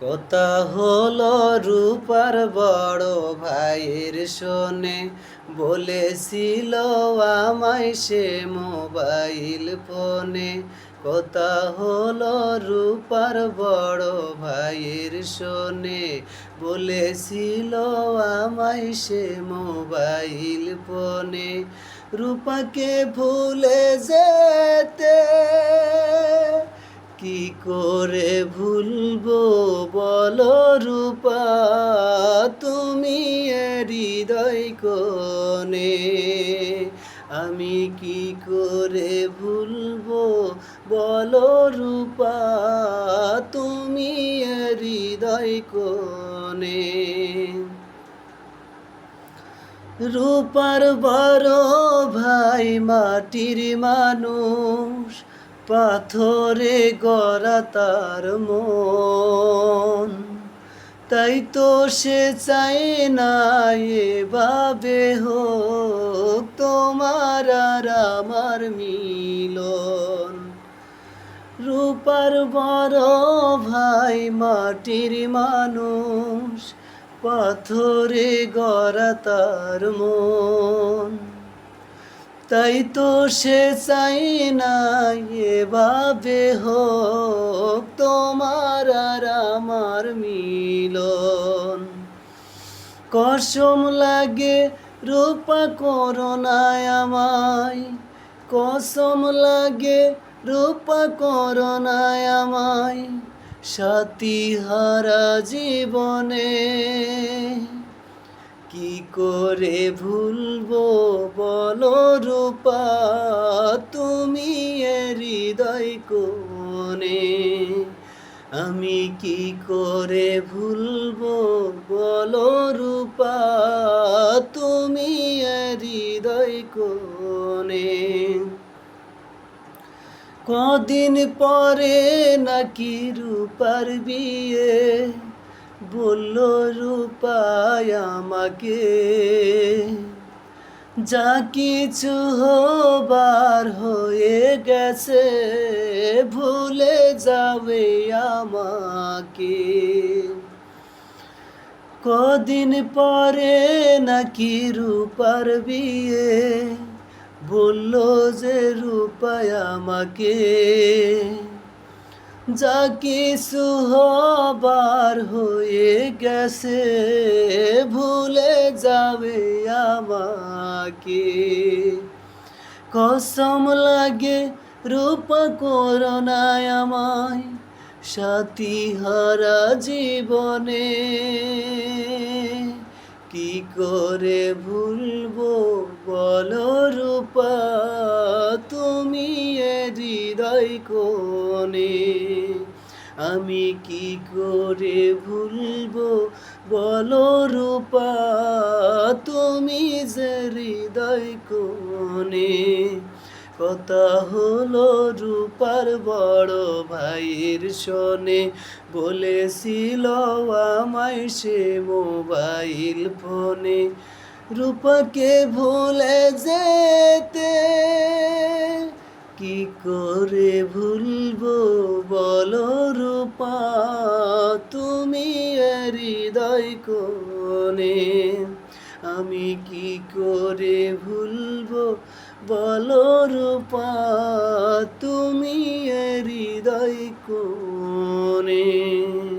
কথা হলো রূপার বড় ভাইয়ের শোনে, বলেছিল আমায় সে মোবাইল ফোনে। কথা হলো রূপার বড় ভাইয়ের শোনে, বলেছিল আমায় সে মোবাইল ফোনে। রূপাকে ভুলে যেতে কি করে ভুলবো বলো রূপা, তুমি হৃদয় কোণে। আমি কি করে ভুলবো বলো রূপা, তুমি হৃদয় কোণে। রূপার বড় ভাই মাটির মানুষ, পাথরে গড়া তার মন। তাই তো সে চায় না এভাবে হোক তোমার আর আমার মিলন। রূপার বড় ভাই মাটির মানুষ, পাথরে গড়া তার মন। তাই তো সে চাই না এভাবে হোক তোমার আর আমার মিলন। কসম লাগে রূপা করোনায় আমায়, কসম লাগে রূপা করোনায় আমায়, সাথী হারা জীবনে। কি করে ভুলবো বলো রূপা, তুমি হৃদয় কোণে। আমি কি করে ভুলবো বলো রূপা, তুমি হৃদয় কোণে। কদিন পরে নাকি রূপার বিয়ে, বলল রূপায় আমাকে, যা কিছু হবার হয়ে গেছে ভুলে যাবে আমাকে। কদিন পরে নাকি রূপার বিয়ে, বলল যে রূপায় আমাকে, যা কিছু হবার হয়ে গেছে ভুলে যাবে আমাকে। কসম লাগে রূপা করোনায় আমায়, সাথী হারা জীবনে। কি করে ভুলবো বলো রূপা, তুমি হৃদয় কোণে। আমি কি করে ভুলবো বলো রূপা, তুমি যে হৃদয় কোণে। কথা হলো রূপার বড় ভাইয়ের শোনে, বলেছিল আমায় সে মোবাইল ফোনে। রূপাকে ভুলে যেতে কি করে ভুলবো বলো রূপা, তুমি হৃদয় কোণে। আমি কি করে ভুলবো বলো রূপা, তুমি হৃদয় কোণে।